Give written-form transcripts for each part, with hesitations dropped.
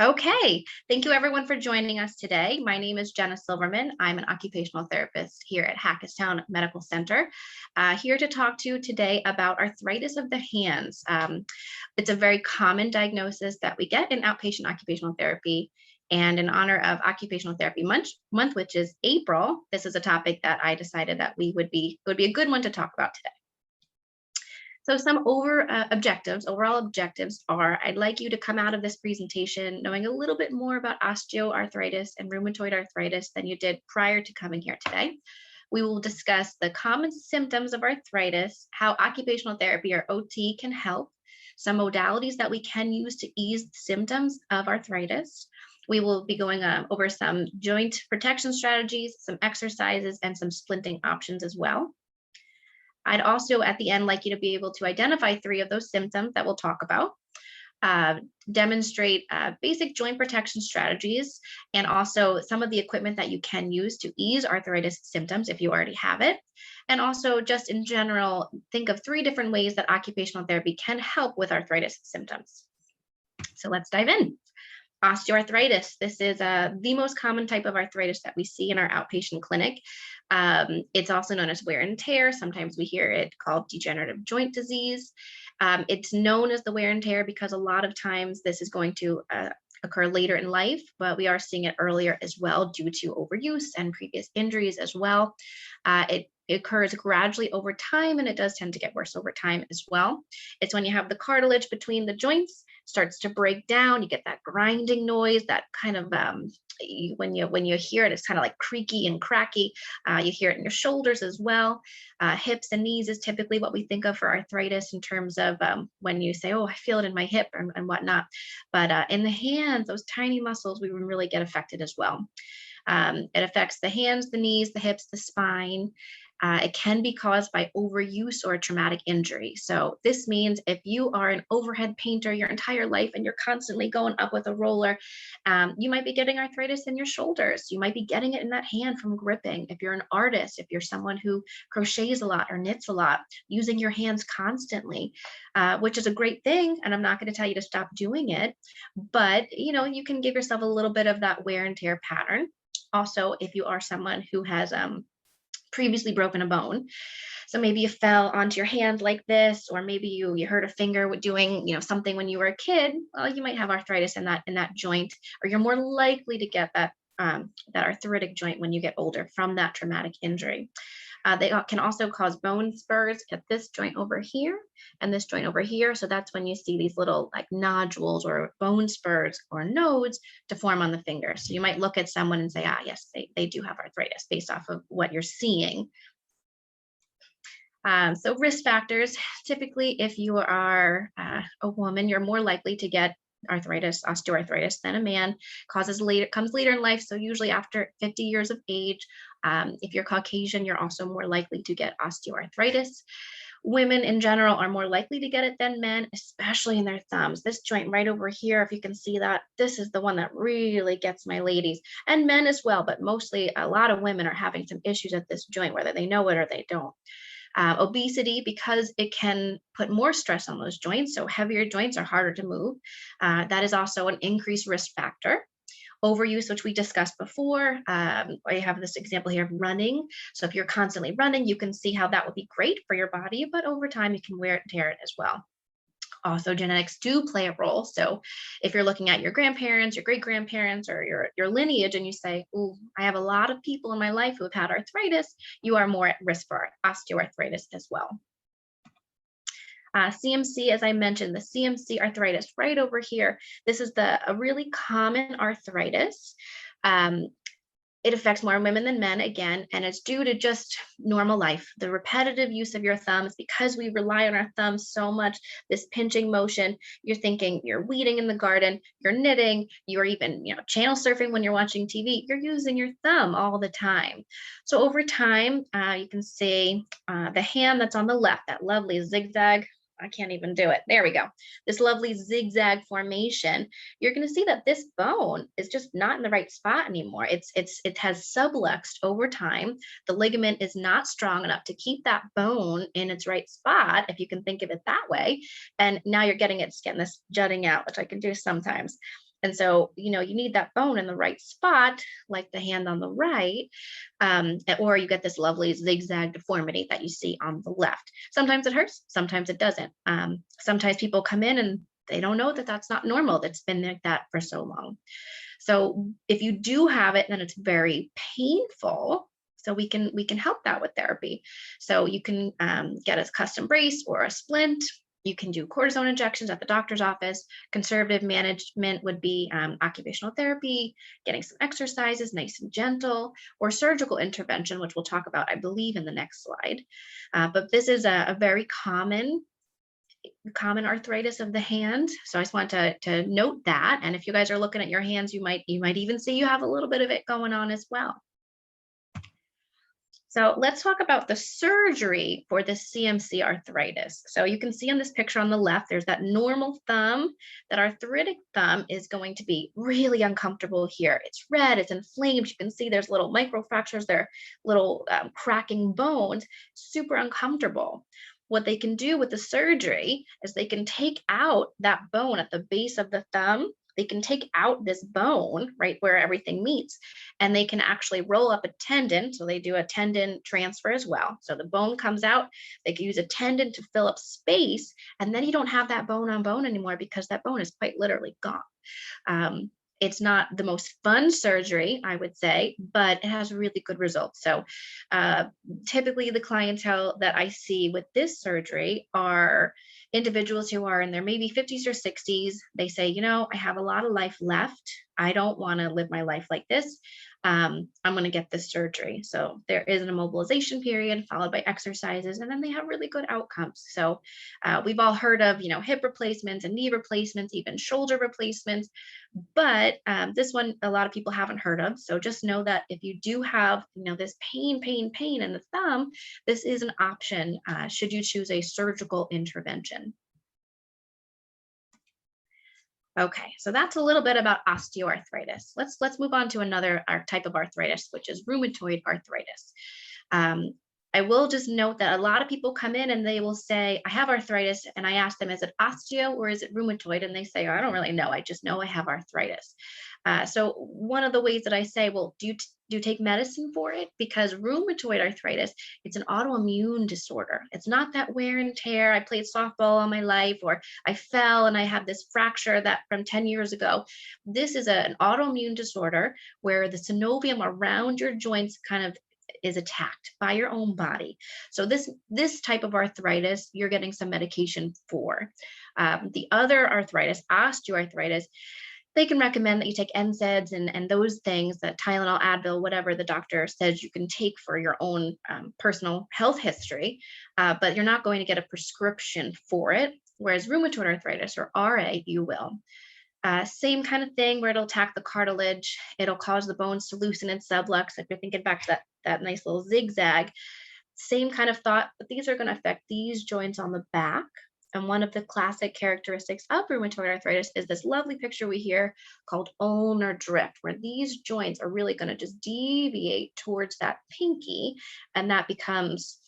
Okay, thank you everyone for joining us today. My name is Jenna Silverman. I'm an occupational therapist here at Hackettstown Medical Center, here to talk to you today about arthritis of the hands. It's a very common diagnosis that we get in outpatient occupational therapy. And in honor of Occupational Therapy month, which is April, this is a topic that I decided that it would be a good one to talk about today. So some overall objectives are, I'd like you to come out of this presentation knowing a little bit more about osteoarthritis and rheumatoid arthritis than you did prior to coming here today. We will discuss the common symptoms of arthritis, how occupational therapy or OT can help, some modalities that we can use to ease the symptoms of arthritis. We will be going over some joint protection strategies, some exercises, and some splinting options as well. I'd also at the end like you to be able to identify 3 of those symptoms that we'll talk about, demonstrate basic joint protection strategies, and also some of the equipment that you can use to ease arthritis symptoms if you already have it. And also just in general, think of 3 different ways that occupational therapy can help with arthritis symptoms. So let's dive in. Osteoarthritis. This is the most common type of arthritis that we see in our outpatient clinic. It's also known as wear and tear. Sometimes we hear it called degenerative joint disease. It's known as the wear and tear because a lot of times this is going to occur later in life, but we are seeing it earlier as well due to overuse and previous injuries as well. It occurs gradually over time, and it does tend to get worse over time as well. It's when you have the cartilage between the joints starts to break down, you get that grinding noise, that kind of when you hear it, it's kind of like creaky and cracky. You hear it in your shoulders as well. Hips and knees is typically what we think of for arthritis in terms of when you say, oh, I feel it in my hip and whatnot. But in the hands, those tiny muscles, we really get affected as well. It affects the hands, the knees, the hips, the spine. It can be caused by overuse or a traumatic injury. So this means if you are an overhead painter your entire life and you're constantly going up with a roller, you might be getting arthritis in your shoulders. You might be getting it in that hand from gripping. If you're an artist, if you're someone who crochets a lot or knits a lot, using your hands constantly, which is a great thing. And I'm not going to tell you to stop doing it, but you can give yourself a little bit of that wear and tear pattern. Also, if you are someone who has previously broken a bone. So maybe you fell onto your hand like this, or maybe you hurt a finger with doing something when you were a kid. Well, you might have arthritis in that joint, or you're more likely to get that arthritic joint when you get older from that traumatic injury. They can also cause bone spurs at this joint over here and this joint over here. So that's when you see these little like nodules or bone spurs or nodes to form on the finger. So you might look at someone and say, yes, they do have arthritis based off of what you're seeing. So risk factors, typically if you are a woman, you're more likely to get osteoarthritis than a man. Comes later in life, so usually after 50 years of age. If you're Caucasian, you're also more likely to get osteoarthritis. Women in general are more likely to get it than men, especially in their thumbs. This joint right over here, if you can see that, this is the one that really gets my ladies, and men as well, but mostly a lot of women are having some issues at this joint, whether they know it or they don't. Obesity, because it can put more stress on those joints, so heavier joints are harder to move. That is also an increased risk factor. Overuse, which we discussed before. I have this example here of running. So if you're constantly running, you can see how that would be great for your body, but over time you can wear it and tear it as well. Also, genetics do play a role. So if you're looking at your grandparents, your great-grandparents, or your lineage, and you say, oh, I have a lot of people in my life who have had arthritis, you are more at risk for osteoarthritis as well. CMC, as I mentioned, the CMC arthritis right over here. This is a really common arthritis. It affects more women than men, again, and it's due to just normal life. The repetitive use of your thumbs, because we rely on our thumbs so much, this pinching motion, you're thinking you're weeding in the garden, you're knitting, you're even channel surfing when you're watching TV, you're using your thumb all the time. So over time, you can see the hand that's on the left, that lovely zigzag, I can't even do it. There we go. This lovely zigzag formation. You're going to see that this bone is just not in the right spot anymore. It has subluxed over time. The ligament is not strong enough to keep that bone in its right spot, if you can think of it that way. And now you're getting this jutting out, which I can do sometimes. And so, you need that bone in the right spot, like the hand on the right, or you get this lovely zigzag deformity that you see on the left. Sometimes it hurts, sometimes it doesn't. Sometimes people come in and they don't know that that's not normal. That's been like that for so long. So if you do have it, then it's very painful. So we can help that with therapy. So you can get a custom brace or a splint. You can do cortisone injections at the doctor's office. Conservative management would be occupational therapy, getting some exercises, nice and gentle, or surgical intervention, which we'll talk about, I believe, in the next slide. But this is a very common arthritis of the hand. So I just want to note that. And if you guys are looking at your hands, you might even see you have a little bit of it going on as well. So let's talk about the surgery for the CMC arthritis. So you can see on this picture on the left, there's that normal thumb. That arthritic thumb is going to be really uncomfortable here. It's red, it's inflamed. You can see there's little microfractures there, little cracking bones, super uncomfortable. What they can do with the surgery is they can take out that bone at the base of the thumb. They can take out this bone right where everything meets, and they can actually roll up a tendon. So they do a tendon transfer as well. So the bone comes out, they can use a tendon to fill up space, and then you don't have that bone on bone anymore because that bone is quite literally gone. It's not the most fun surgery, I would say, but it has really good results. So typically the clientele that I see with this surgery are individuals who are in their maybe 50s or 60s. They say, I have a lot of life left. I don't want to live my life like this. I'm going to get this surgery. So there is an immobilization period followed by exercises, and then they have really good outcomes. So we've all heard of, hip replacements and knee replacements, even shoulder replacements, but this one, a lot of people haven't heard of. So just know that if you do have, this pain in the thumb, this is an option should you choose a surgical intervention. Okay, so that's a little bit about osteoarthritis. Let's move on to another type of arthritis, which is rheumatoid arthritis. I will just note that a lot of people come in and they will say, I have arthritis, and I ask them, is it osteo or is it rheumatoid? And they say, I don't really know. I just know I have arthritis. So one of the ways that I say, well, do you take medicine for it? Because rheumatoid arthritis, it's an autoimmune disorder. It's not that wear and tear. I played softball all my life, or I fell and I have this fracture that from 10 years ago. This is an autoimmune disorder where the synovium around your joints kind of is attacked by your own body. So this type of arthritis, you're getting some medication for. The other arthritis, osteoarthritis, they can recommend that you take NSAIDs and those things, that Tylenol, Advil, whatever the doctor says you can take for your own personal health history, but you're not going to get a prescription for it. Whereas rheumatoid arthritis, or RA, you will. Same kind of thing where it'll attack the cartilage. It'll cause the bones to loosen and sublux. If you're thinking back to that nice little zigzag, same kind of thought, but these are going to affect these joints on the back. And one of the classic characteristics of rheumatoid arthritis is this lovely picture we hear called ulnar drift, where these joints are really going to just deviate towards that pinky, and that becomes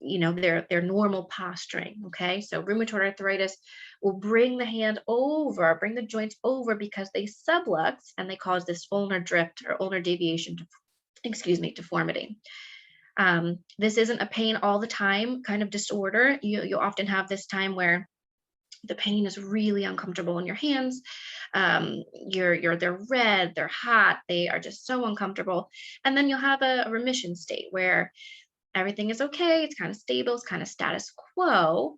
their normal posturing. Okay, so rheumatoid arthritis will bring the joints over because they sublux, and they cause this ulnar drift or ulnar deviation, deformity. This isn't a pain all the time kind of disorder. You often have this time where the pain is really uncomfortable in your hands. They're red, they're hot, they are just so uncomfortable. And then you'll have a remission state where everything is okay, it's kind of stable, it's kind of status quo.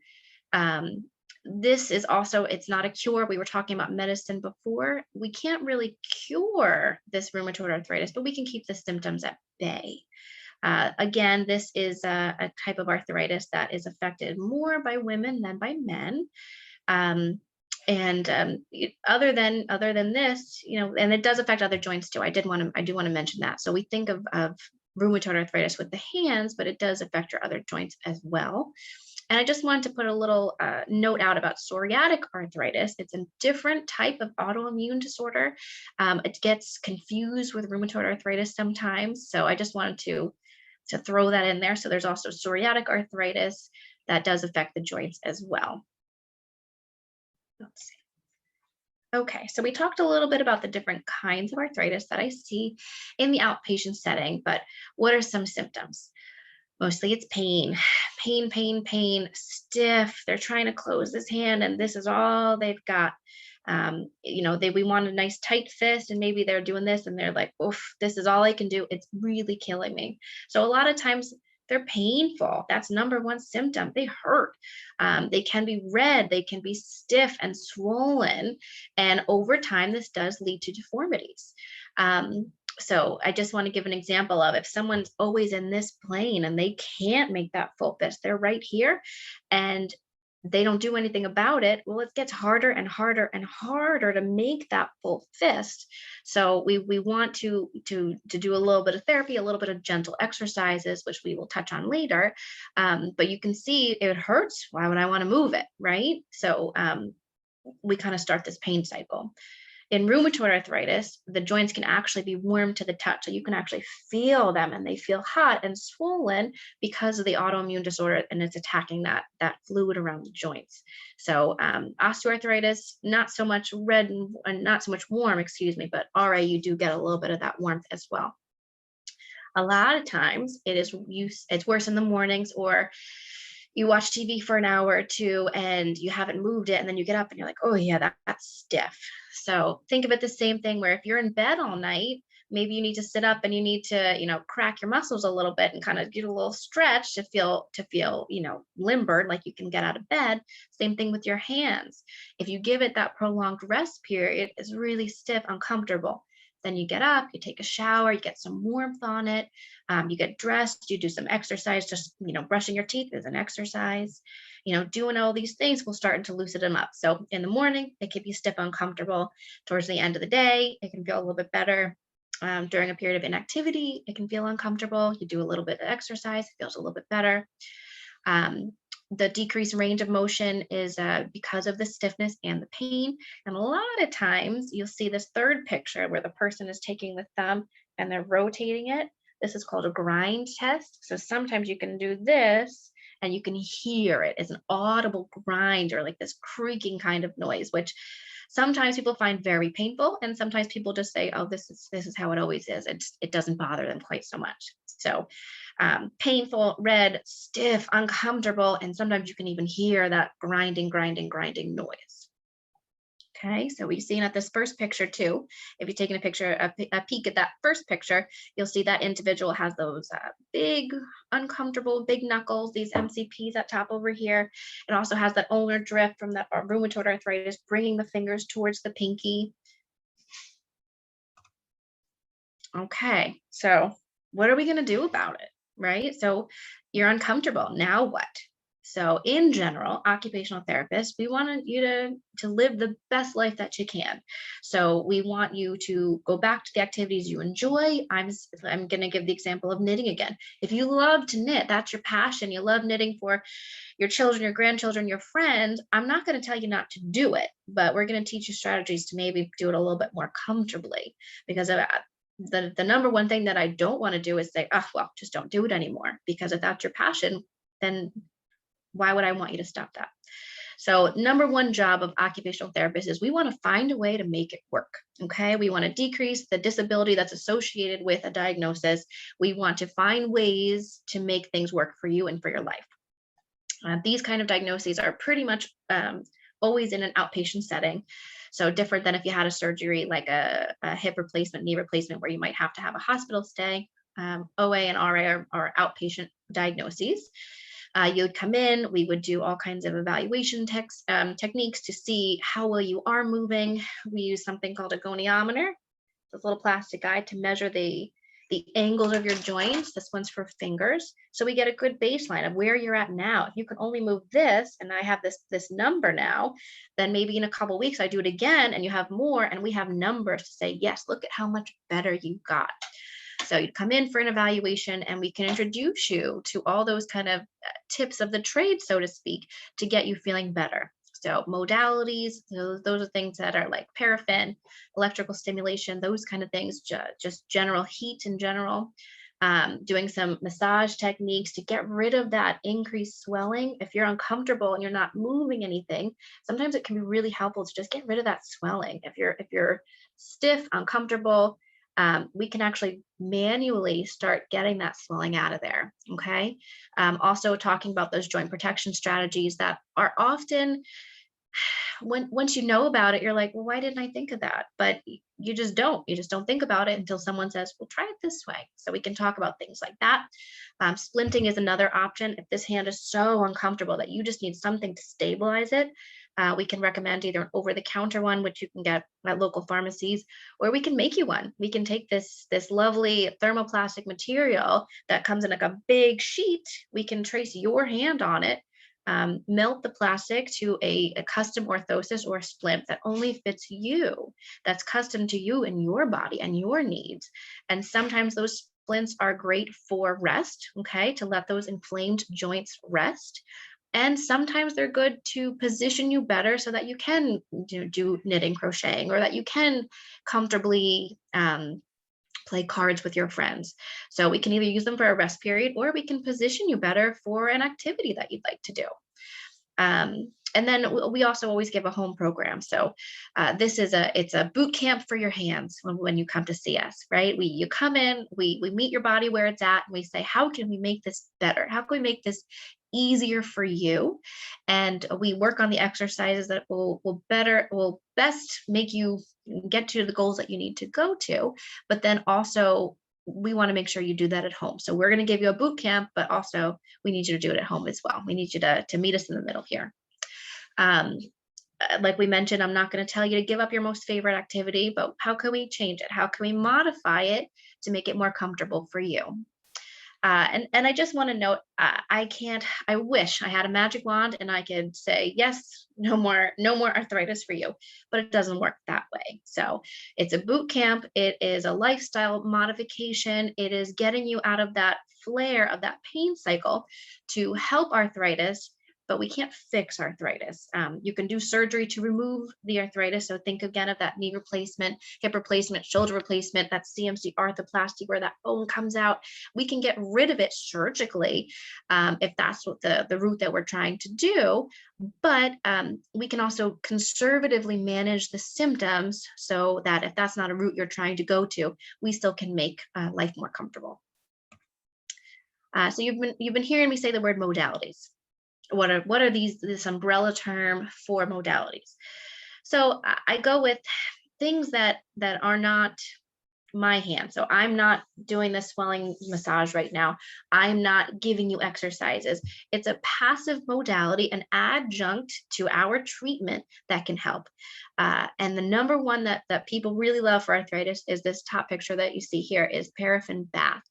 This is also, it's not a cure. We were talking about medicine before. We can't really cure this rheumatoid arthritis, but we can keep the symptoms at bay. Again, this is a type of arthritis that is affected more by women than by men. Other than this, and it does affect other joints too. I do want to mention that. So we think of rheumatoid arthritis with the hands, but it does affect your other joints as well. And I just wanted to put a little note out about psoriatic arthritis. It's a different type of autoimmune disorder. It gets confused with rheumatoid arthritis sometimes. So I just wanted to throw that in there. So there's also psoriatic arthritis that does affect the joints as well. Let's see. Okay, so we talked a little bit about the different kinds of arthritis that I see in the outpatient setting, but what are some symptoms? Mostly it's pain, pain, pain, pain, stiff. They're trying to close this hand, and this is all they've got. We want a nice tight fist, and maybe they're doing this, and they're like, "Oof, this is all I can do. It's really killing me." So a lot of times they're painful. That's number one symptom. They hurt. They can be red. They can be stiff and swollen, and over time, this does lead to deformities. So I just want to give an example of if someone's always in this plane and they can't make that full fist, they're right here and they don't do anything about it. Well, it gets harder and harder and harder to make that full fist. So we want to do a little bit of therapy, a little bit of gentle exercises, which we will touch on later. But you can see it hurts. Why would I want to move it, right? So we kind of start this pain cycle. In rheumatoid arthritis, the joints can actually be warm to the touch. So you can actually feel them and they feel hot and swollen because of the autoimmune disorder and it's attacking that fluid around the joints. So osteoarthritis, not so much red and not so much warm, excuse me, but RA, you do get a little bit of that warmth as well. A lot of times it's worse in the mornings or you watch TV for an hour or two and you haven't moved it, and then you get up and you're like, oh yeah, that's stiff. So think of it the same thing where if you're in bed all night, maybe you need to sit up and you need to, crack your muscles a little bit and kind of get a little stretch to feel, limbered, like you can get out of bed. Same thing with your hands. If you give it that prolonged rest period, it's really stiff, uncomfortable. Then you get up, you take a shower, you get some warmth on it, you get dressed, you do some exercise, just, brushing your teeth is an exercise, doing all these things will start to loosen them up. So in the morning, it can be stiff, uncomfortable. Towards the end of the day, it can feel a little bit better. During a period of inactivity, it can feel uncomfortable. You do a little bit of exercise, it feels a little bit better. The decreased range of motion is because of the stiffness and the pain. And a lot of times you'll see this third picture where the person is taking the thumb and they're rotating it. This is called a grind test. So sometimes you can do this and you can hear it as an audible grind or like this creaking kind of noise, which sometimes people find very painful. And sometimes people just say, oh, this is how it always is. It doesn't bother them quite so much. So painful, red, stiff, uncomfortable, and sometimes you can even hear that grinding, grinding, grinding noise. Okay, so we've seen at this first picture too. If you're taking a peek at that first picture, you'll see that individual has those big, uncomfortable, big knuckles, these MCPs at top over here. It also has that ulnar drift from the rheumatoid arthritis, bringing the fingers towards the pinky. Okay, so what are we going to do about it, right? So you're uncomfortable. Now what? So in general, occupational therapists, we want you to live the best life that you can. So we want you to go back to the activities you enjoy. I'm going to give the example of knitting again. If you love to knit, that's your passion. You love knitting for your children, your grandchildren, your friends. I'm not going to tell you not to do it, but we're going to teach you strategies to maybe do it a little bit more comfortably because of the number one thing that I don't want to do is say, oh, well, just don't do it anymore. Because if that's your passion, then why would I want you to stop that? So number one job of occupational therapists is we want to find a way to make it work. Okay. We want to decrease the disability that's associated with a diagnosis. We want to find ways to make things work for you and for your life. These kind of diagnoses are pretty much always in an outpatient setting. So different than if you had a surgery like a hip replacement, knee replacement, where you might have to have a hospital stay. OA and RA are outpatient diagnoses. You would come in, we would do all kinds of evaluation techniques to see how well you are moving. We use something called a goniometer, this little plastic guide to measure the angles of your joints. This one's for fingers. So we get a good baseline of where you're at now. If you can only move this, and I have this number now, then maybe in a couple of weeks I do it again and you have more, and we have numbers to say, yes, look at how much better you got. So you'd come in for an evaluation and we can introduce you to all those kind of tips of the trade, so to speak, to get you feeling better. So modalities, those are things that are like paraffin, electrical stimulation, those kind of things, just general heat in general. doing some massage techniques to get rid of that increased swelling. If you're uncomfortable and you're not moving anything, sometimes it can be really helpful to just get rid of that swelling. If you're stiff, uncomfortable, we can actually manually start getting that swelling out of there. Okay. Also talking about those joint protection strategies that are often, once you know about it, you're like, well, why didn't I think of that? But you just don't think about it until someone says, well, try it this way. So we can talk about things like that. Splinting is another option. If this hand is so uncomfortable that you just need something to stabilize it, we can recommend either an over-the-counter one, which you can get at local pharmacies, or we can make you one. We can take this lovely thermoplastic material that comes in like a big sheet. We can trace your hand on it, melt the plastic to a custom orthosis or a splint that only fits you, that's custom to you and your body and your needs. And sometimes those splints are great for rest, okay, to let those inflamed joints rest. And sometimes they're good to position you better so that you can do knitting, crocheting, or that you can comfortably play cards with your friends. So we can either use them for a rest period, or we can position you better for an activity that you'd like to do. And then we also always give a home program. So it's a boot camp for your hands when you come to see us, right? You come in, we meet your body where it's at, and we say, how can we make this better? How can we make this easier for you? And we work on the exercises that will best make you get to the goals that you need to go to. But then also, we want to make sure you do that at home. So we're going to give you a boot camp, but also we need you to do it at home as well. We need you to meet us in the middle here. Like we mentioned, I'm not going to tell you to give up your most favorite activity, but how can we change it? How can we modify it to make it more comfortable for you? And I just want to note, I wish I had a magic wand and I could say, yes, no more arthritis for you, but it doesn't work that way. So it's a boot camp. It is a lifestyle modification. It is getting you out of that flare of that pain cycle to help arthritis, but we can't fix arthritis. You can do surgery to remove the arthritis. So think again of that knee replacement, hip replacement, shoulder replacement, that CMC arthroplasty where that bone comes out. We can get rid of it surgically if that's what the route that we're trying to do. But we can also conservatively manage the symptoms so that if that's not a route you're trying to go to, we still can make life more comfortable. So you've been hearing me say the word modalities. What are this umbrella term for modalities? So I go with things that are not my hand. So I'm not doing the swelling massage right now. I'm not giving you exercises. It's a passive modality, an adjunct to our treatment that can help. And the number one that people really love for arthritis is this top picture that you see here, is paraffin bath.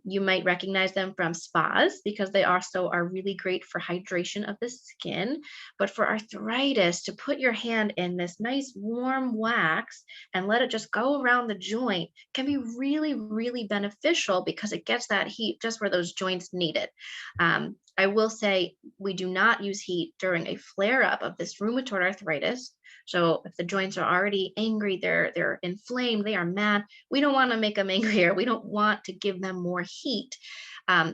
You might recognize them from spas because they also are really great for hydration of the skin. But for arthritis, to put your hand in this nice warm wax and let it just go around the joint can be really, really beneficial because it gets that heat just where those joints need it. I will say we do not use heat during a flare-up of this rheumatoid arthritis. So if the joints are already angry, they're inflamed, they are mad, we don't want to make them angrier. We don't want to give them more heat.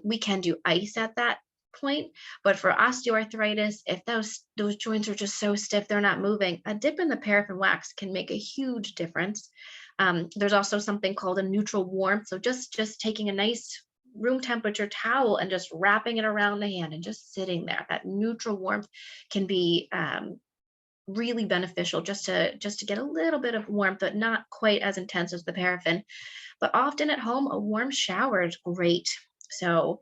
We can do ice at that point, but for osteoarthritis, if those joints are just so stiff, they're not moving, a dip in the paraffin wax can make a huge difference. There's also something called a neutral warmth. So just taking a nice room temperature towel and just wrapping it around the hand and just sitting there, that neutral warmth can be really beneficial just to get a little bit of warmth, but not quite as intense as the paraffin. But often at home, a warm shower is great. So,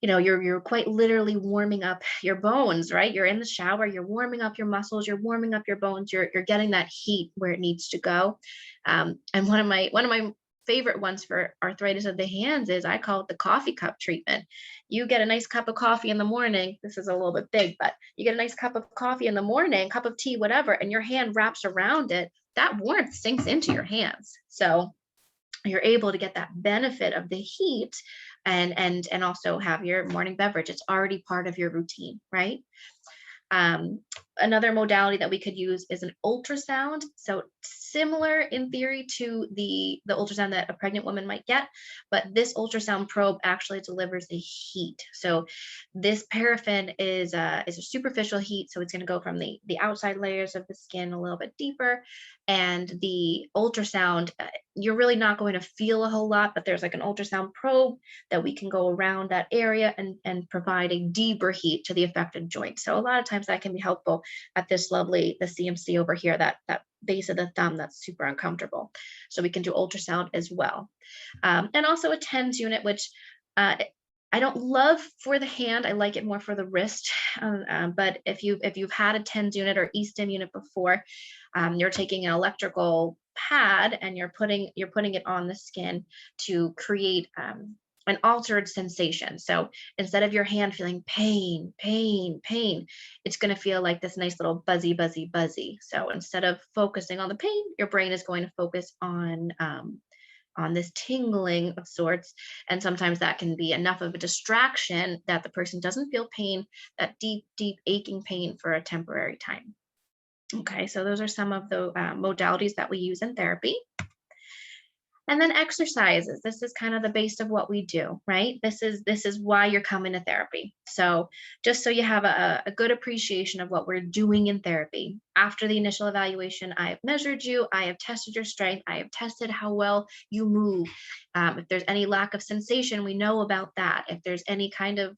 you're quite literally warming up your bones, right? You're in the shower, you're warming up your muscles, you're warming up your bones, you're getting that heat where it needs to go. And one of my favorite ones for arthritis of the hands is, I call it the coffee cup treatment. You get a nice cup of coffee in the morning. This is a little bit big, but you get a nice cup of coffee in the morning, cup of tea, whatever, and your hand wraps around it. That warmth sinks into your hands. So you're able to get that benefit of the heat and also have your morning beverage. It's already part of your routine, right? Another modality that we could use is an ultrasound. So similar in theory to the ultrasound that a pregnant woman might get, but this ultrasound probe actually delivers a heat. So this paraffin is a superficial heat, so it's going to go from the outside layers of the skin a little bit deeper, and the ultrasound, you're really not going to feel a whole lot, but there's like an ultrasound probe that we can go around that area and provide a deeper heat to the affected joint. So a lot of times that can be helpful at this lovely, the CMC over here, that base of the thumb that's super uncomfortable. So we can do ultrasound as well. And also a TENS unit, which I don't love for the hand. I like it more for the wrist. But if you've had a TENS unit or E-stim unit before, you're taking an electrical pad and you're putting it on the skin to create an altered sensation. So instead of your hand feeling pain, it's going to feel like this nice little buzzy, buzzy, buzzy. So instead of focusing on the pain, your brain is going to focus on this tingling of sorts. And sometimes that can be enough of a distraction that the person doesn't feel pain, that deep, deep aching pain for a temporary time. Okay, so those are some of the modalities that we use in therapy. And then exercises. This is kind of the base of what we do, right? This is why you're coming to therapy. So just so you have a good appreciation of what we're doing in therapy. After the initial evaluation, I have measured you, I have tested your strength, I have tested how well you move. If there's any lack of sensation, we know about that. If there's any kind of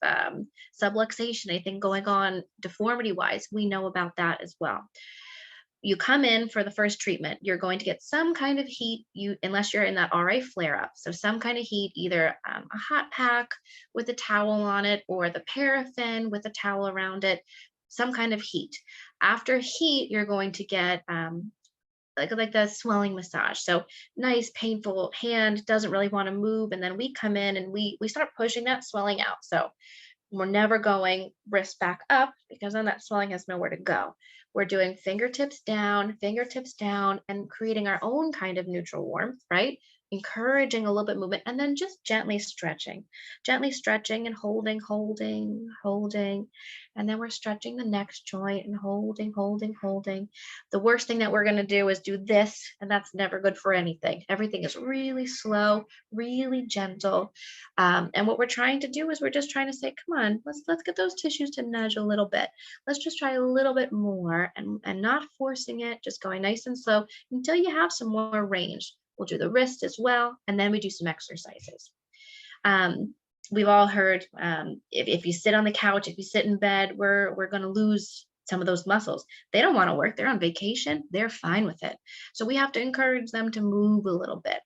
subluxation, anything going on deformity-wise, we know about that as well. You come in for the first treatment, you're going to get some kind of heat, unless you're in that RA flare-up. So some kind of heat, either a hot pack with a towel on it or the paraffin with a towel around it, some kind of heat. After heat, you're going to get like the swelling massage. So nice, painful hand, doesn't really want to move. And then we come in and we start pushing that swelling out. So we're never going wrist back up because then that swelling has nowhere to go. We're doing fingertips down, and creating our own kind of neutral warmth, right? Encouraging a little bit movement, and then just gently stretching and holding. And then we're stretching the next joint and holding. The worst thing that we're going to do is do this, and that's never good for anything. Everything is really slow, really gentle. And what we're trying to do is we're just trying to say, come on, let's get those tissues to nudge a little bit. Let's just try a little bit more and not forcing it, just going nice and slow until you have some more range. We'll do the wrist as well, and then we do some exercises. We've all heard if you sit on the couch, if you sit in bed, we're going to lose some of those muscles. They don't want to work. They're on vacation. They're fine with it. So we have to encourage them to move a little bit.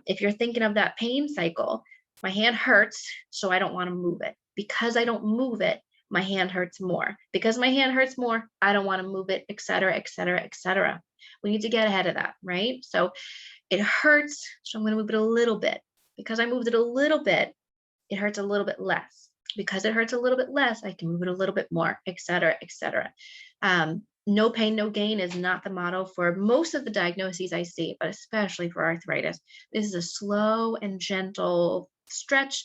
If you're thinking of that pain cycle, my hand hurts, so I don't want to move it. Because I don't move it, my hand hurts more. Because my hand hurts more, I don't want to move it, et cetera, et cetera, et cetera. We need to get ahead of that, right? So it hurts, so I'm going to move it a little bit. Because I moved it a little bit, it hurts a little bit less. Because it hurts a little bit less, I can move it a little bit more, et cetera, et cetera. No pain, no gain is not the motto for most of the diagnoses I see, but especially for arthritis. This is a slow and gentle stretch,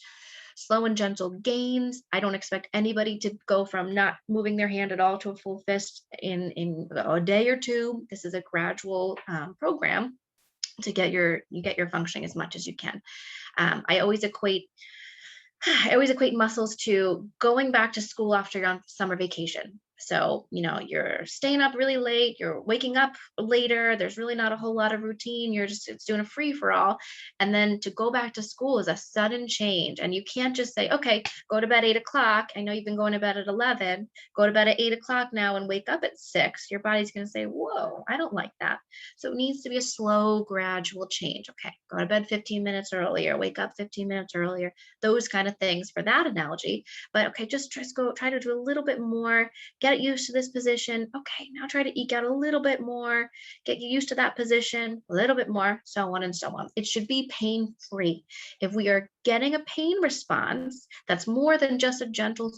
slow and gentle gains. I don't expect anybody to go from not moving their hand at all to a full fist in a day or two. This is a gradual program to get your functioning as much as you can. I always equate muscles to going back to school after you're on summer vacation. So, you're staying up really late, you're waking up later, there's really not a whole lot of routine, it's doing a free for all. And then to go back to school is a sudden change. And you can't just say, okay, go to bed 8 o'clock. I know you've been going to bed at 11, go to bed at 8 o'clock now and wake up at 6. Your body's going to say, whoa, I don't like that. So it needs to be a slow, gradual change. Okay, go to bed 15 minutes earlier, wake up 15 minutes earlier, those kind of things for that analogy. But okay, just try to do a little bit more, get used to this position. Okay, now try to eke out a little bit more, get you used to that position, a little bit more, so on and so on. It should be pain-free. If we are getting a pain response that's more than just a gentle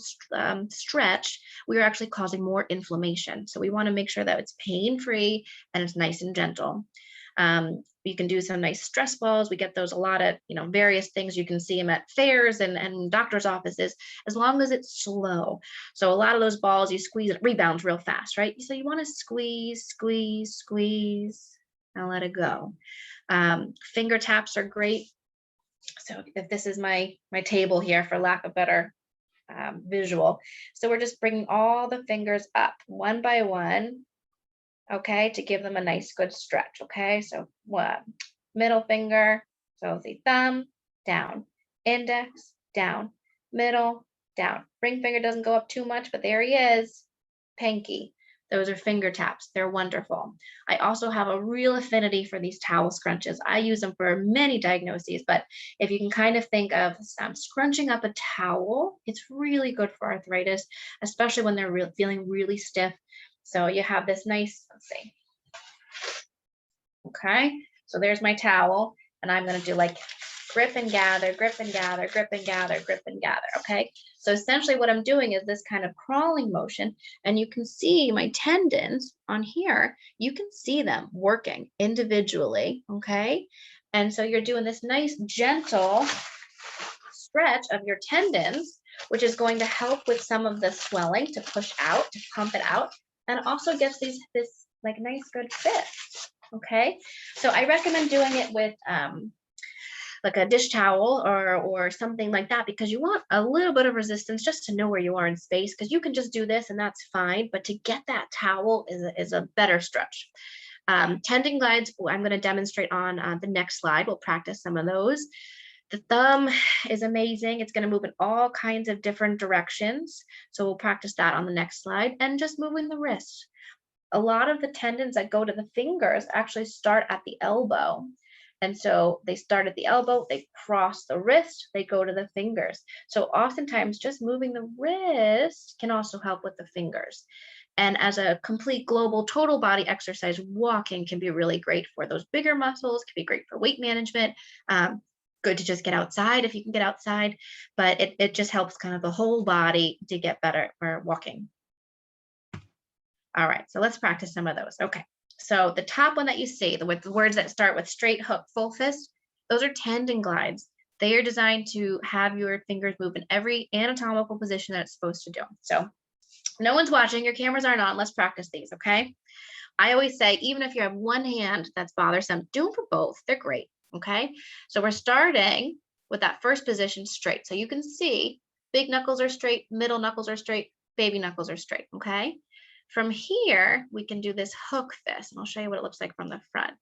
stretch, we are actually causing more inflammation. So we want to make sure that it's pain-free and it's nice and gentle. You can do some nice stress balls. We get those a lot at, various things. You can see them at fairs and doctor's offices, as long as it's slow. So a lot of those balls, you squeeze, it rebounds real fast, right? So you want to squeeze, squeeze, squeeze, and let it go. Finger taps are great. So if this is my table here, for lack of better visual. So we're just bringing all the fingers up one by one, okay, to give them a nice good stretch, okay? So middle finger, so the thumb, down, index, down, middle, down. Ring finger doesn't go up too much, but there he is, pinky. Those are finger taps. They're wonderful. I also have a real affinity for these towel scrunches. I use them for many diagnoses, but if you can kind of think of scrunching up a towel, it's really good for arthritis, especially when they're feeling really stiff. So you have this nice, let's see. Okay, so there's my towel, and I'm going to do like grip and gather, grip and gather, grip and gather, grip and gather. Okay, so essentially what I'm doing is this kind of crawling motion, and you can see my tendons on here. You can see them working individually. Okay, and so you're doing this nice gentle stretch of your tendons, which is going to help with some of the swelling, to push out, to pump it out, and it also gets this like nice good fit. Okay, so I recommend doing it with like a dish towel or something like that, because you want a little bit of resistance just to know where you are in space, because you can just do this and that's fine, but to get that towel is a better stretch. Tendon glides, I'm going to demonstrate on the next slide. We'll practice some of those. The thumb is amazing. It's going to move in all kinds of different directions. So we'll practice that on the next slide, and just moving the wrist. A lot of the tendons that go to the fingers actually start at the elbow. And so they start at the elbow, they cross the wrist, they go to the fingers. So oftentimes just moving the wrist can also help with the fingers. And as a complete global total body exercise, walking can be really great for those bigger muscles, can be great for weight management. Good to just get outside if you can get outside, but it just helps kind of the whole body to get better for walking. All right, so let's practice some of those. Okay, so the top one that you see, the words that start with straight hook, full fist, those are tendon glides. They are designed to have your fingers move in every anatomical position that it's supposed to do. So no one's watching, your cameras aren't on, let's practice these, okay? I always say, even if you have one hand that's bothersome, do them for both, they're great, okay? So we're starting with that first position straight. So you can see big knuckles are straight, middle knuckles are straight, baby knuckles are straight, okay? From here, we can do this hook fist, and I'll show you what it looks like from the front.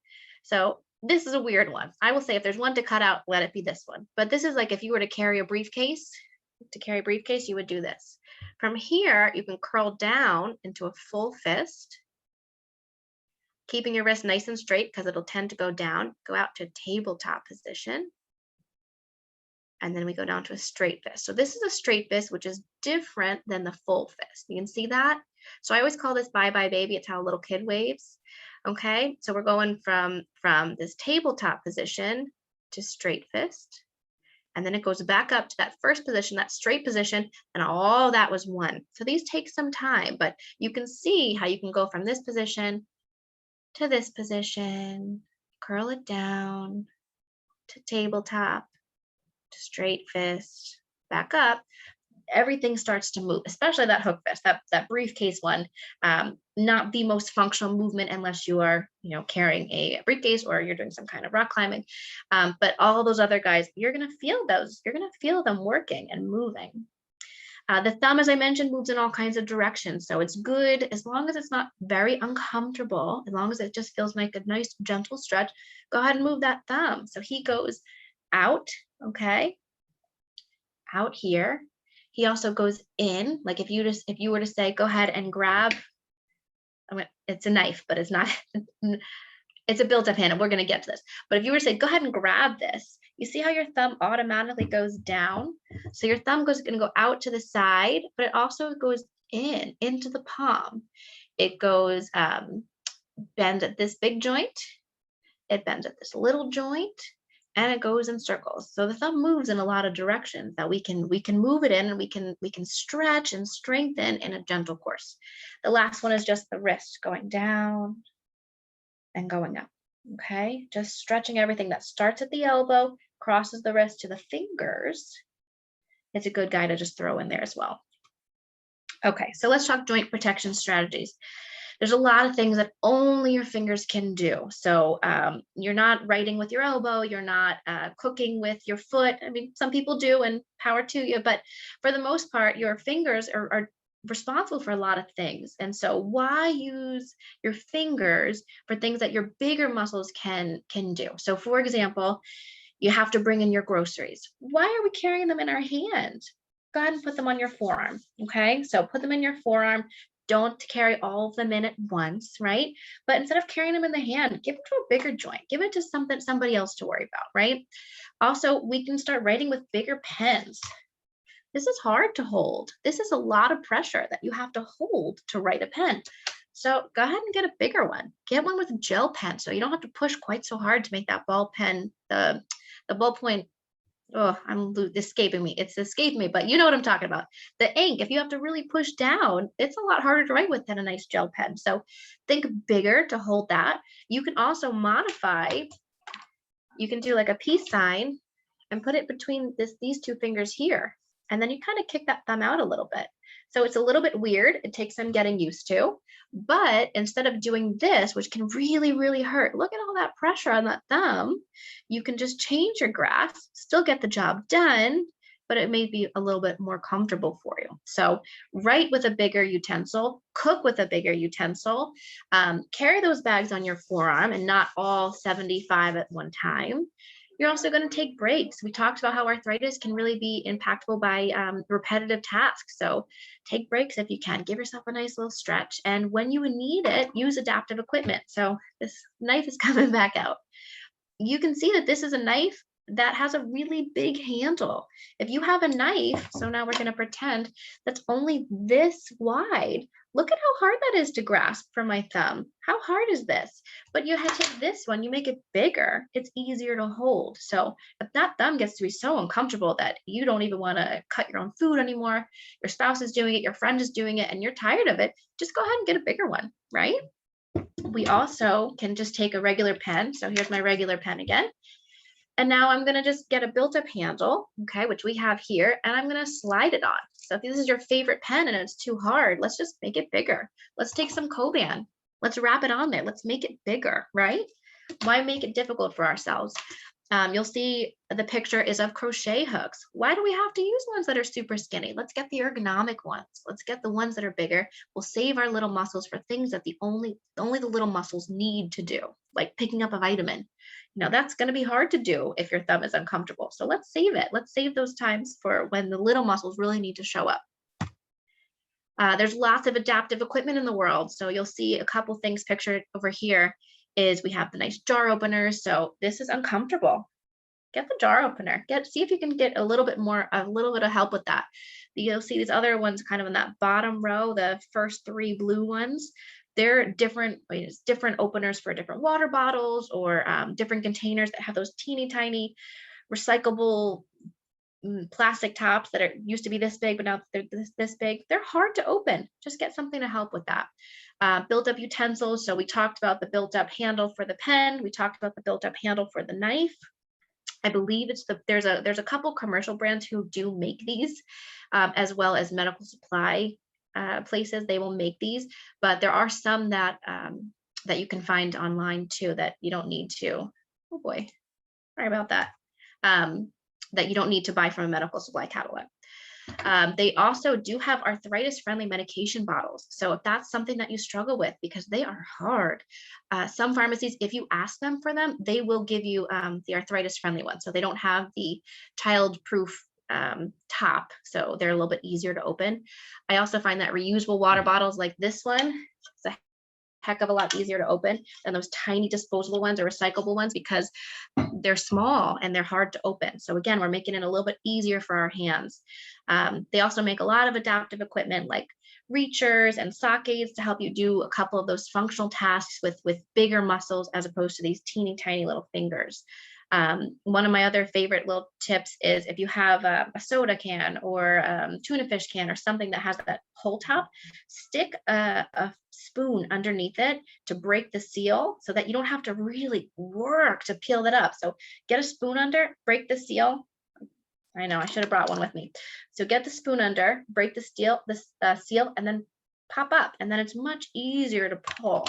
So this is a weird one. I will say if there's one to cut out, let it be this one. But this is like if you were to carry a briefcase, you would do this. From here, you can curl down into a full fist, keeping your wrist nice and straight because it'll tend to go down, go out to tabletop position. And then we go down to a straight fist. So this is a straight fist, which is different than the full fist. You can see that? So I always call this bye-bye baby. It's how a little kid waves. Okay, so we're going from this tabletop position to straight fist. And then it goes back up to that first position, that straight position, and all that was one. So these take some time, but you can see how you can go from this position to this position, curl it down to tabletop, to straight fist, back up. Everything starts to move, especially that hook fist, that briefcase one. Not the most functional movement unless you are, carrying a briefcase or you're doing some kind of rock climbing. But all those other guys, you're gonna feel those. You're gonna feel them working and moving. The thumb, as I mentioned, moves in all kinds of directions. So it's good as long as it's not very uncomfortable, as long as it just feels like a nice gentle stretch, go ahead and move that thumb. So he goes out, okay, out here. He also goes in, like if you were to say, go ahead and grab, it's a knife, but it's not, it's a built-up hand, and we're gonna get to this. But if you were to say, go ahead and grab this, you see how your thumb automatically goes down? So your thumb gonna go out to the side, but it also goes into the palm. It goes bend at this big joint, it bends at this little joint, and it goes in circles. So the thumb moves in a lot of directions that we can move it in, and we can stretch and strengthen in a gentle course. The last one is just the wrist going down and going up. Okay, just stretching everything that starts at the elbow, crosses the wrist to the fingers. It's a good guy to just throw in there as well. Okay, so let's talk joint protection strategies. There's a lot of things that only your fingers can do. So you're not writing with your elbow, you're not cooking with your foot. I mean, some people do, and power to you, but for the most part, your fingers are responsible for a lot of things. And so why use your fingers for things that your bigger muscles can do? So for example, you have to bring in your groceries. Why are we carrying them in our hand? Go ahead and put them on your forearm. Okay. So put them in your forearm. Don't carry all of them in at once, right? But instead of carrying them in the hand, give it to a bigger joint. Give it to somebody else to worry about, right? Also, we can start writing with bigger pens. This is hard to hold. This is a lot of pressure that you have to hold to write a pen. So go ahead and get a bigger one. Get one with a gel pen so you don't have to push quite so hard to make that ball pen, the ballpoint. Oh, escaping me. It's escaped me, but you know what I'm talking about. The ink, if you have to really push down, it's a lot harder to write with than a nice gel pen. So think bigger to hold that. You can also modify, you can do like a peace sign and put it between these two fingers here. And then you kind of kick that thumb out a little bit. So it's a little bit weird. It takes some getting used to. But instead of doing this, which can really, really hurt, look at all that pressure on that thumb. You can just change your grasp, still get the job done, but it may be a little bit more comfortable for you. So write with a bigger utensil, cook with a bigger utensil, carry those bags on your forearm and not all 75 at one time. You're also going to take breaks. We talked about how arthritis can really be impactful by repetitive tasks. So take breaks if you can. Give yourself a nice little stretch. And when you need it, use adaptive equipment. So this knife is coming back out. You can see that this is a knife that has a really big handle. If you have a knife, so now we're going to pretend that's only this wide. Look at how hard that is to grasp for my thumb. How hard is this? But you have to take this one, you make it bigger, it's easier to hold. So if that thumb gets to be so uncomfortable that you don't even want to cut your own food anymore, your spouse is doing it, your friend is doing it, and you're tired of it, just go ahead and get a bigger one, right? We also can just take a regular pen. So here's my regular pen again. And now I'm going to just get a built-up handle, okay, which we have here, and I'm going to slide it on. So if this is your favorite pen and it's too hard, let's just make it bigger. Let's take some Coban. Let's wrap it on there. Let's make it bigger, right? Why make it difficult for ourselves? You'll see the picture is of crochet hooks. Why do we have to use ones that are super skinny? Let's get the ergonomic ones. Let's get the ones that are bigger. We'll save our little muscles for things that only the little muscles need to do, like picking up a vitamin. You know, that's going to be hard to do if your thumb is uncomfortable. So let's save it. Let's save those times for when the little muscles really need to show up. There's lots of adaptive equipment in the world. So you'll see a couple things pictured over here is we have the nice jar openers. So this is uncomfortable. Get the jar opener. See if you can get a little bit of help with that. You'll see these other ones kind of in that bottom row, the first three blue ones. They're different openers for different water bottles or different containers that have those teeny tiny recyclable plastic tops that used to be this big, but now they're this big. They're hard to open. Just get something to help with that. Built-up utensils. So we talked about the built-up handle for the pen. We talked about the built-up handle for the knife. I believe there's a couple commercial brands who do make these, as well as medical supply places. They will make these, but there are some that you can find online too that you don't need to. Oh boy, sorry about that. That you don't need to buy from a medical supply catalog. They also do have arthritis-friendly medication bottles. So if that's something that you struggle with, because they are hard, some pharmacies, if you ask them for them, they will give you the arthritis-friendly one. So they don't have the child-proof top, so they're a little bit easier to open. I also find that reusable water bottles like this one, it's a heck of a lot easier to open than those tiny disposable ones or recyclable ones because they're small and they're hard to open. So again, we're making it a little bit easier for our hands. They also make a lot of adaptive equipment like reachers and sockets to help you do a couple of those functional tasks with bigger muscles as opposed to these teeny tiny little fingers. One of my other favorite little tips is if you have a soda can or tuna fish can or something that has that pull top, stick a spoon underneath it to break the seal so that you don't have to really work to peel that up. So get a spoon under, break the seal. I know I should have brought one with me. So get the spoon under, break the seal, and then pop up, and then it's much easier to pull.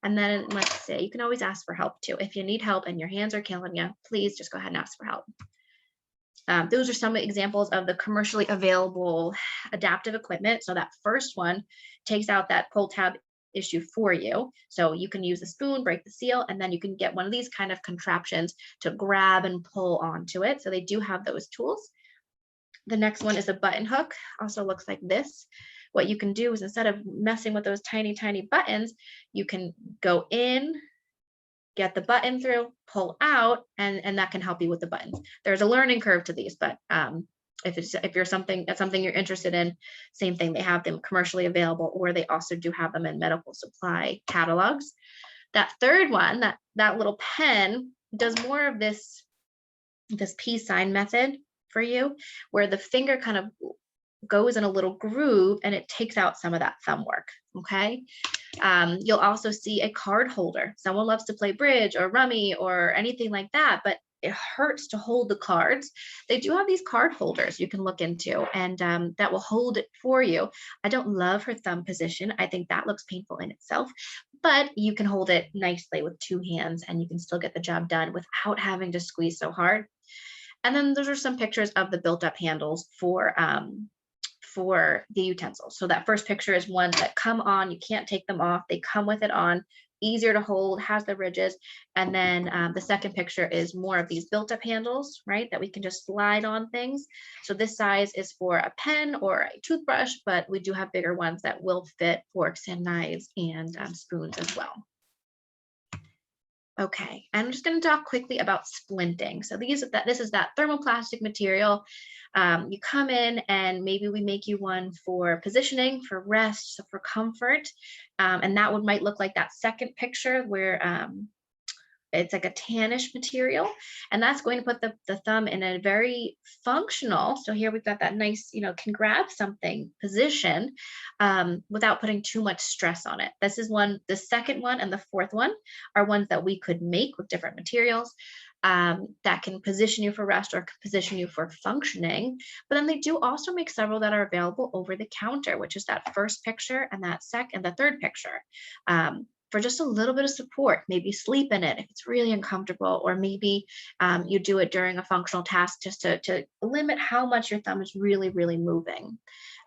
And then let's say you can always ask for help too. If you need help and your hands are killing you, please just go ahead and ask for help. Those are some examples of the commercially available adaptive equipment. So that first one takes out that pull tab issue for you. So you can use a spoon, break the seal, and then you can get one of these kind of contraptions to grab and pull onto it. So they do have those tools. The next one is a button hook, also looks like this. What you can do is instead of messing with those tiny, tiny buttons, you can go in, get the button through, pull out, and that can help you with the buttons. There's a learning curve to these, but if you're something you're interested in, same thing, they have them commercially available, or they also do have them in medical supply catalogs. That third one, that little pen, does more of this peace sign method for you, where the finger kind of goes in a little groove and it takes out some of that thumb work. Okay. You'll also see a card holder. Someone loves to play bridge or rummy or anything like that, but it hurts to hold the cards. They do have these card holders you can look into, and that will hold it for you. I don't love her thumb position. I think that looks painful in itself, but you can hold it nicely with two hands and you can still get the job done without having to squeeze so hard. And then those are some pictures of the built up handles for the utensils. So that first picture is ones that come on, you can't take them off. They come with it on, easier to hold, has the ridges. And then the second picture is more of these built up handles, right? That we can just slide on things. So this size is for a pen or a toothbrush, but we do have bigger ones that will fit forks and knives and spoons as well. Okay, I'm just going to talk quickly about splinting. So this is that thermoplastic material. You come in and maybe we make you one for positioning, for rest, so for comfort. And that one might look like that second picture where it's like a tannish material, and that's going to put the thumb in a very functional, so here we've got that nice, can grab something position without putting too much stress on it. This is the second one and the fourth one are ones that we could make with different materials that can position you for rest or position you for functioning. But then they do also make several that are available over the counter, which is that first picture and the third picture. For just a little bit of support, maybe sleep in it if it's really uncomfortable, or maybe you do it during a functional task just to limit how much your thumb is really, really moving.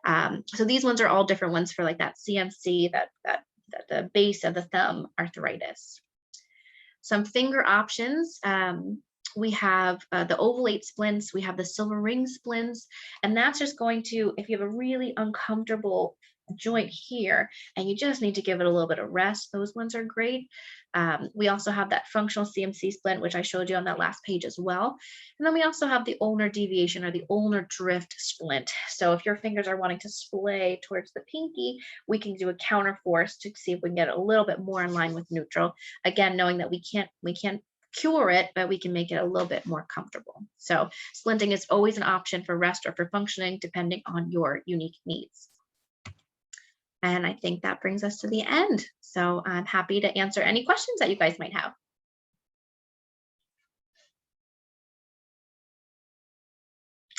So these ones are all different ones for like that CMC, the base of the thumb arthritis. Some finger options. We have the ovalate splints, we have the silver ring splints, and that's just going to, if you have a really uncomfortable joint here and you just need to give it a little bit of rest, those ones are great. We also have that functional CMC splint, which I showed you on that last page as well. And then we also have the ulnar deviation or the ulnar drift splint. So if your fingers are wanting to splay towards the pinky, we can do a counter force to see if we can get it a little bit more in line with neutral. Again, knowing that we can't cure it, but we can make it a little bit more comfortable. So splinting is always an option for rest or for functioning, depending on your unique needs. And I think that brings us to the end. So I'm happy to answer any questions that you guys might have.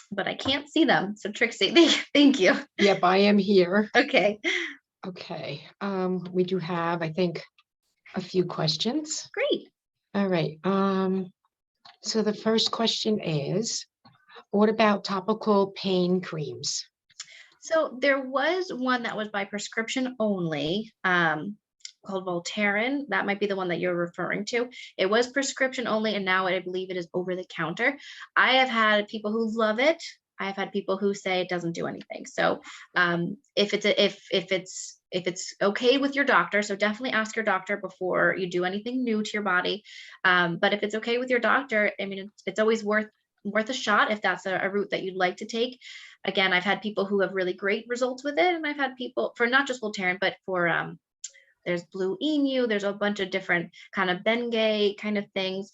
But I can't see them. So Trixie, thank you. Yep, I am here. Okay. Okay. We do have, I think, a few questions. Great. All right. So the first question is, what about topical pain creams? So there was one that was by prescription only, called Voltaren. That might be the one that you're referring to. It was prescription only, and now I believe it is over the counter. I have had people who love it. I have had people who say it doesn't do anything. So if it's okay with your doctor, so definitely ask your doctor before you do anything new to your body. But if it's okay with your doctor, I mean, it's always worth a shot if that's a route that you'd like to take. Again, I've had people who have really great results with it, and I've had people for not just Voltaren, but for There's blue emu. There's a bunch of different kind of Bengay kind of things.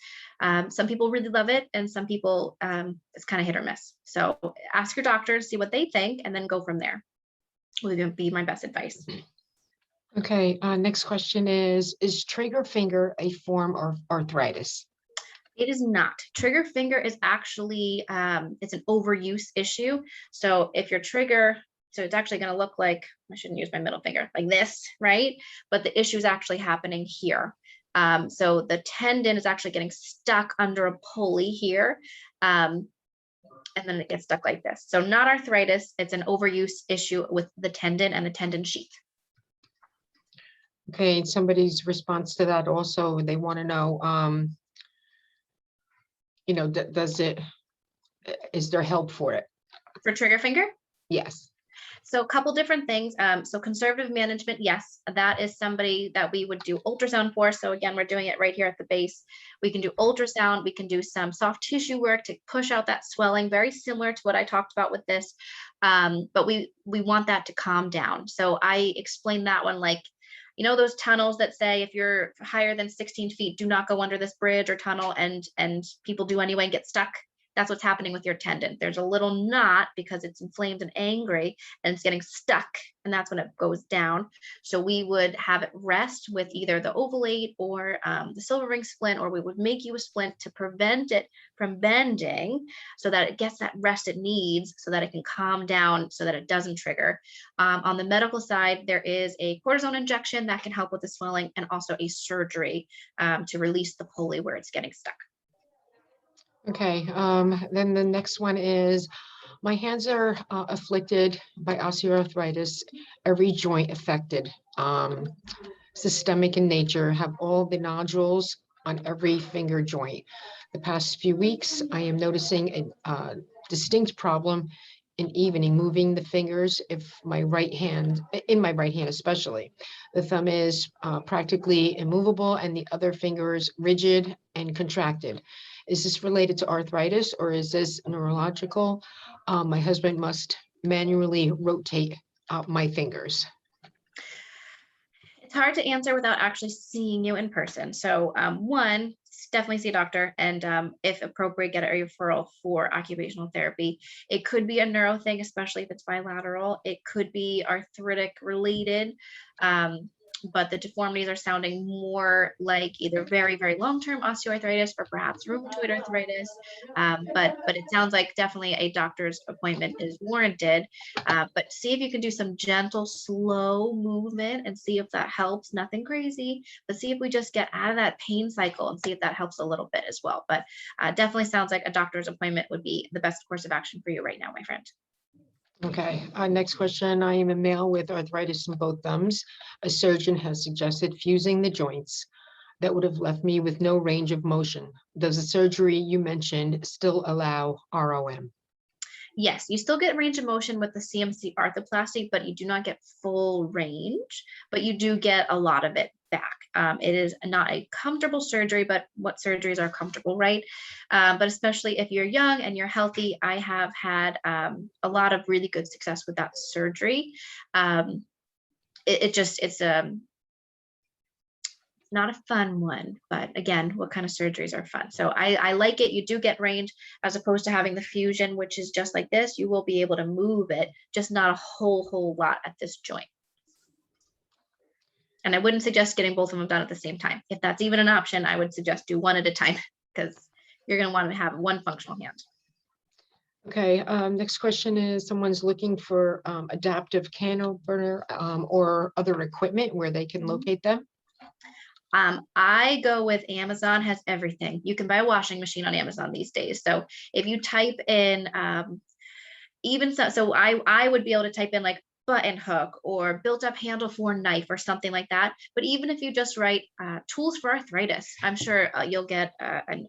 Some people really love it, and some people it's kind of hit or miss. So ask your doctor, see what they think, and then go from there. Would be my best advice. Okay, next question is trigger finger a form of arthritis? It is not. Trigger finger is actually it's an overuse issue. So if your trigger, so it's actually going to look like, I shouldn't use my middle finger, like this, right? But the issue is actually happening here. So the tendon is actually getting stuck under a pulley here. And then it gets stuck like this. So not arthritis, it's an overuse issue with the tendon and the tendon sheath. Okay, somebody's response to that also, they want to know, you know, is there help for it? For trigger finger? Yes. So a couple different things. So conservative management, yes, that is somebody that we would do ultrasound for. So again, we're doing it right here at the base. We can do ultrasound. We can do some soft tissue work to push out that swelling, very similar to what I talked about with this. But we want that to calm down. So I explained that one like, you know, those tunnels that say if you're higher than 16 feet, do not go under this bridge or tunnel, and people do anyway and get stuck. That's what's happening with your tendon. There's a little knot because it's inflamed and angry and it's getting stuck, and that's when it goes down. So we would have it rest with either the ovalate or the silver ring splint, or we would make you a splint to prevent it from bending so that it gets that rest it needs so that it can calm down so that it doesn't trigger. On the medical side, there is a cortisone injection that can help with the swelling, and also a surgery to release the pulley where it's getting stuck. Okay, then the next one is, my hands are afflicted by osteoarthritis, every joint affected, systemic in nature, have all the nodules on every finger joint. The past few weeks, I am noticing a distinct problem in evening, moving the fingers in my right hand especially. The thumb is practically immovable and the other fingers rigid and contracted. Is this related to arthritis or is this neurological? My husband must manually rotate my fingers. It's hard to answer without actually seeing you in person. So one, definitely see a doctor, and if appropriate, get a referral for occupational therapy. It could be a neuro thing, especially if it's bilateral. It could be arthritic related. But the deformities are sounding more like either very, very long-term osteoarthritis or perhaps rheumatoid arthritis. But it sounds like definitely a doctor's appointment is warranted. But see if you can do some gentle, slow movement and see if that helps. Nothing crazy, but see if we just get out of that pain cycle and see if that helps a little bit as well. But definitely sounds like a doctor's appointment would be the best course of action for you right now, my friend. Okay, next question. I am a male with arthritis in both thumbs. A surgeon has suggested fusing the joints. That would have left me with no range of motion. Does the surgery you mentioned still allow ROM? Yes, you still get range of motion with the CMC arthroplasty, but you do not get full range, but you do get a lot of it back. It is not a comfortable surgery, but what surgeries are comfortable, right? But especially if you're young and you're healthy, I have had a lot of really good success with that surgery. It's not a fun one, but again, what kind of surgeries are fun? So I like it. You do get range as opposed to having the fusion, which is just like this. You will be able to move it, just not a whole lot at this joint. And I wouldn't suggest getting both of them done at the same time. If that's even an option, I would suggest do one at a time because you're going to want to have one functional hand. Okay, next question is, someone's looking for adaptive candle burner or other equipment where they can locate them. I go with Amazon, has everything. You can buy a washing machine on Amazon these days. So if you type in even so I would be able to type in like button hook or built up handle for knife or something like that. But even if you just write tools for arthritis, I'm sure you'll get an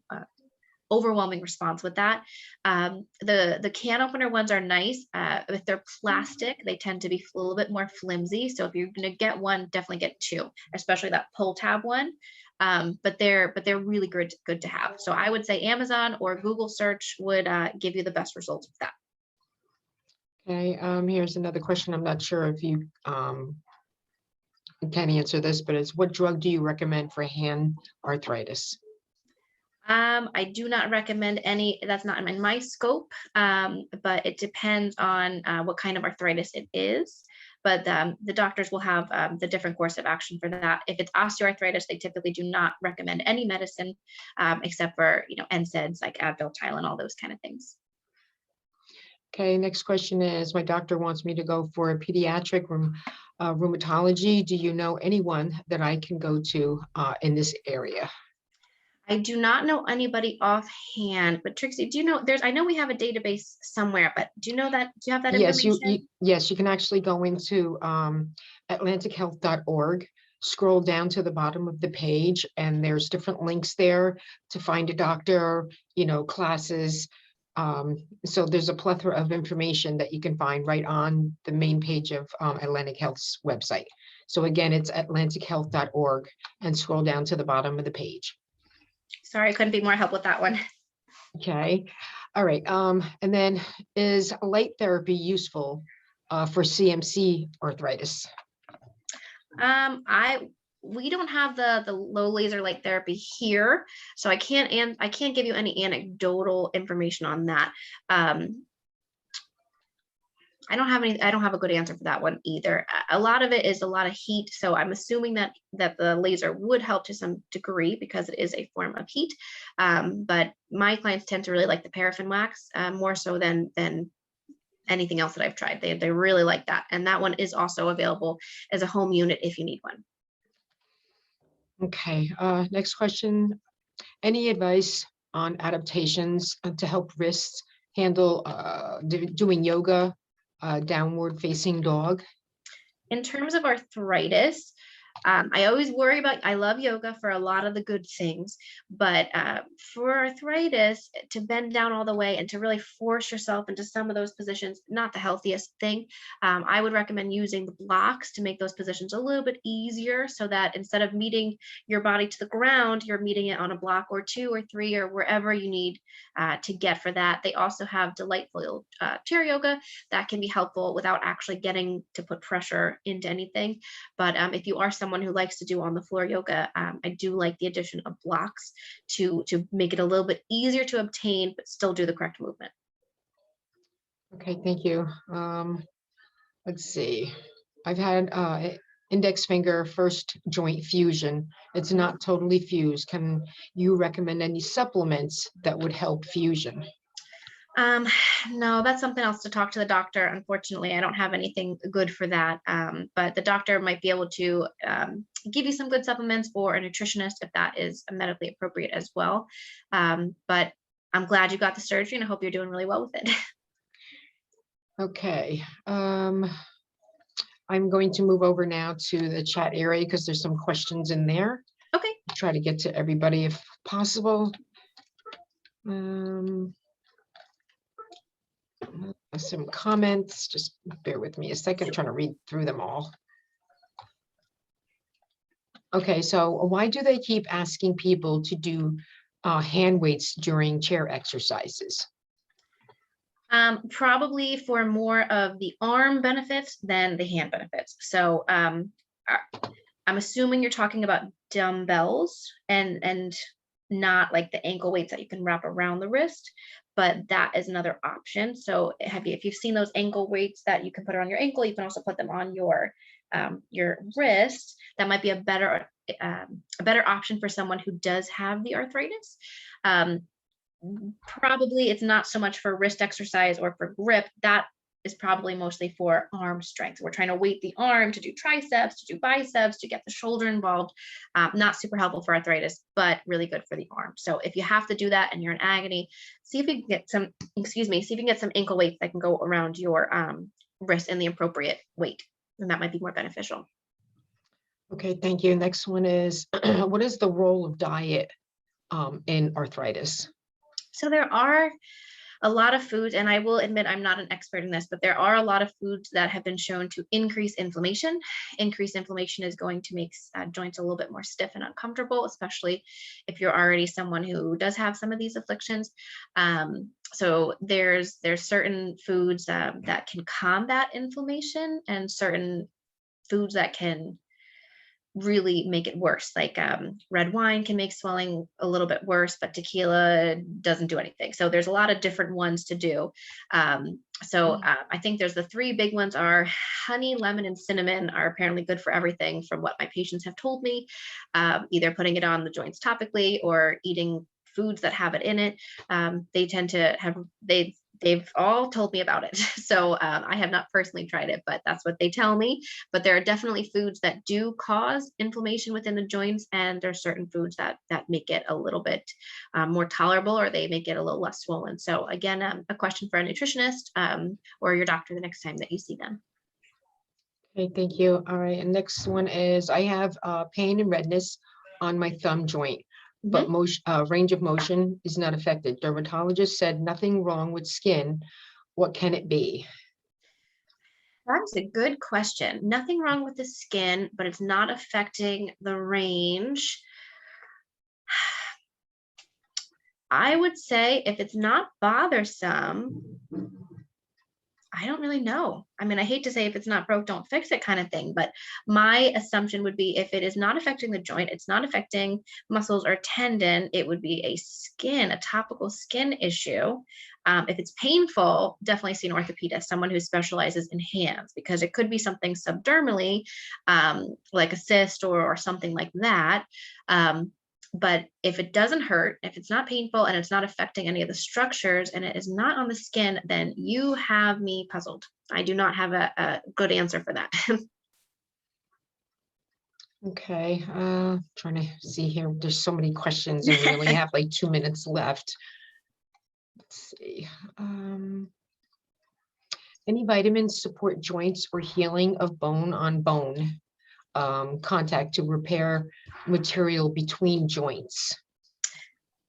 overwhelming response with that. The can opener ones are nice. If they're plastic, they tend to be a little bit more flimsy. So if you're going to get one, definitely get two, especially that pull tab one. But they're really good to have. So I would say Amazon or Google search would give you the best results with that. Okay, here's another question. I'm not sure if you can't answer this, but it's what drug do you recommend for hand arthritis? I do not recommend any, that's not in my scope, but it depends on what kind of arthritis it is. But the doctors will have the different course of action for that. If it's osteoarthritis, they typically do not recommend any medicine except for, NSAIDs like Advil, Tylenol, those kind of things. Okay, next question is, my doctor wants me to go for a pediatric rheumatology. Do you know anyone that I can go to in this area? I do not know anybody offhand, but Trixie, do you know I know we have a database somewhere, but do you have that Yes, information? yes, you can actually go into atlantichealth.org, scroll down to the bottom of the page, and there's different links there to find a doctor, classes. So there's a plethora of information that you can find right on the main page of Atlantic Health's website. So again, it's atlantichealth.org, and scroll down to the bottom of the page. Sorry, I couldn't be more help with that one. Okay. All right. And then, is light therapy useful for CMC arthritis? We don't have the low laser light therapy here, so I can't give you any anecdotal information on that. I don't have a good answer for that one either. A lot of it is a lot of heat, so I'm assuming that the laser would help to some degree because it is a form of heat. But my clients tend to really like the paraffin wax more so than anything else that I've tried. They really like that, and that one is also available as a home unit if you need one. Okay. Next question. Any advice on adaptations to help wrists handle doing yoga, downward facing dog? In terms of arthritis, I always worry about, I love yoga for a lot of the good things, but for arthritis, to bend down all the way and to really force yourself into some of those positions, not the healthiest thing. I would recommend using the blocks to make those positions a little bit easier so that instead of meeting your body to the ground, you're meeting it on a block or two or three or wherever you need to get for that. They also have delightful chair yoga that can be helpful without actually getting to put pressure into anything. But if you are someone who likes to do on the floor yoga, I do like the addition of blocks to make it a little bit easier to obtain, but still do the correct movement. Okay, thank you. Let's see. I've had index finger first joint fusion. It's not totally fused. Can you recommend any supplements that would help fusion? No, that's something else to talk to the doctor. Unfortunately, I don't have anything good for that. But the doctor might be able to give you some good supplements, or a nutritionist if that is medically appropriate as well. But I'm glad you got the surgery, and I hope you're doing really well with it. Okay. I'm going to move over now to the chat area because there's some questions in there. Okay. Try to get to everybody if possible. Some comments, just bear with me a second, I'm trying to read through them all. Okay, so why do they keep asking people to do hand weights during chair exercises? Probably for more of the arm benefits than the hand benefits. So I'm assuming you're talking about dumbbells and not like the ankle weights that you can wrap around the wrist, but that is another option. So if you've seen those ankle weights that you can put around your ankle, you can also put them on your wrist. That might be a better option for someone who does have the arthritis. Probably it's not so much for wrist exercise or for grip. That is probably mostly for arm strength. We're trying to weight the arm to do triceps, to do biceps, to get the shoulder involved. Not super helpful for arthritis, but really good for the arm. So if you have to do that and you're in agony, see if you can get some, see if you can get some ankle weights that can go around your wrist in the appropriate weight. And that might be more beneficial. Okay, thank you. Next one is, what is the role of diet in arthritis? So there are a lot of foods, and I will admit I'm not an expert in this, but there are a lot of foods that have been shown to increase inflammation. Increased inflammation is going to make joints a little bit more stiff and uncomfortable, especially if you're already someone who does have some of these afflictions. So there's certain foods that can combat inflammation, and certain foods that can really make it worse. Like red wine can make swelling a little bit worse, but tequila doesn't do anything. So there's a lot of different ones to do. I think there's the three big ones are honey, lemon, and cinnamon are apparently good for everything from what my patients have told me, either putting it on the joints topically or eating foods that have it in it. They tend to have, they've all told me about it. So I have not personally tried it, but that's what they tell me. But there are definitely foods that do cause inflammation within the joints, and there are certain foods that make it a little bit more tolerable, or they make it a little less swollen. So again, a question for a nutritionist or your doctor the next time that you see them. Okay, thank you. All right, and next one is I have pain and redness on my thumb joint, but range of motion is not affected. Dermatologist said nothing wrong with skin. What can it be? That's a good question. Nothing wrong with the skin, but it's not affecting the range. I would say if it's not bothersome, I don't really know. I mean, I hate to say if it's not broke, don't fix it kind of thing, but my assumption would be if it is not affecting the joint, it's not affecting muscles or tendon, it would be a topical skin issue. If it's painful, definitely see an orthopedist, someone who specializes in hands, because it could be something subdermally, like a cyst or something like that. But if it doesn't hurt, if it's not painful and it's not affecting any of the structures and it is not on the skin, then you have me puzzled. I do not have a good answer for that. Okay, trying to see here. There's so many questions and we only have like 2 minutes left. Let's see. Any vitamins support joints or healing of bone on bone contact to repair material between joints?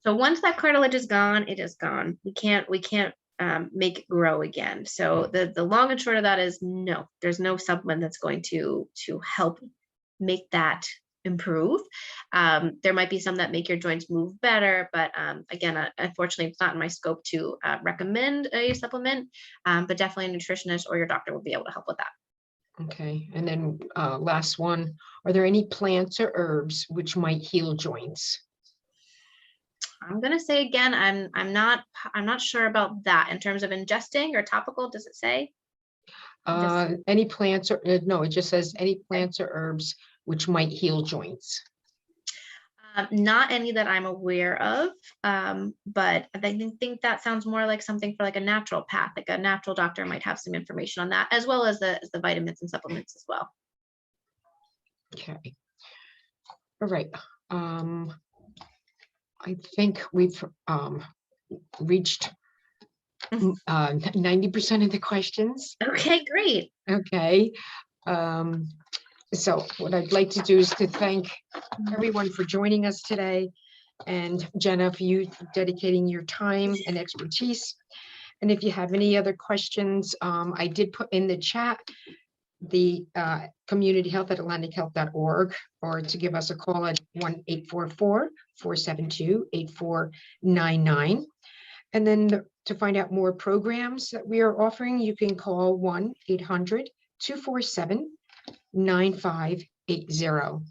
So once that cartilage is gone, it is gone. We can't make it grow again. So the long and short of that is no, there's no supplement that's going to help make that improve. There might be some that make your joints move better, but again, unfortunately, it's not in my scope to recommend a supplement, but definitely a nutritionist or your doctor will be able to help with that. Okay, and then last one, are there any plants or herbs which might heal joints? I'm gonna say again, I'm not sure about that in terms of ingesting or topical. Does it say? Any plants or no, it just says any plants or herbs which might heal joints. Not any that I'm aware of, but I think that sounds more like something for like a natural path, like a natural doctor might have some information on that, as well as the vitamins and supplements as well. Okay. All right. I think we've reached 90% of the questions. Okay, great. Okay. So what I'd like to do is to thank everyone for joining us today, and Jenna, for you dedicating your time and expertise. And if you have any other questions, I did put in the chat the community health at atlantichealth.org, or to give us a call at 1-844-472-8499. And then to find out more programs that we are offering, you can call 1-800-247-9580.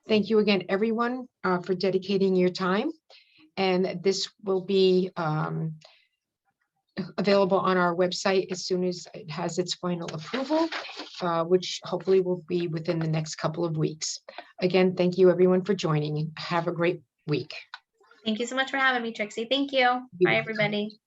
Thank you again, everyone, for dedicating your time. And this will be available on our website as soon as it has its final approval, which hopefully will be within the next couple of weeks. Again, thank you, everyone, for joining. Have a great week. Thank you so much for having me, Trixie. Thank you. Bye, everybody.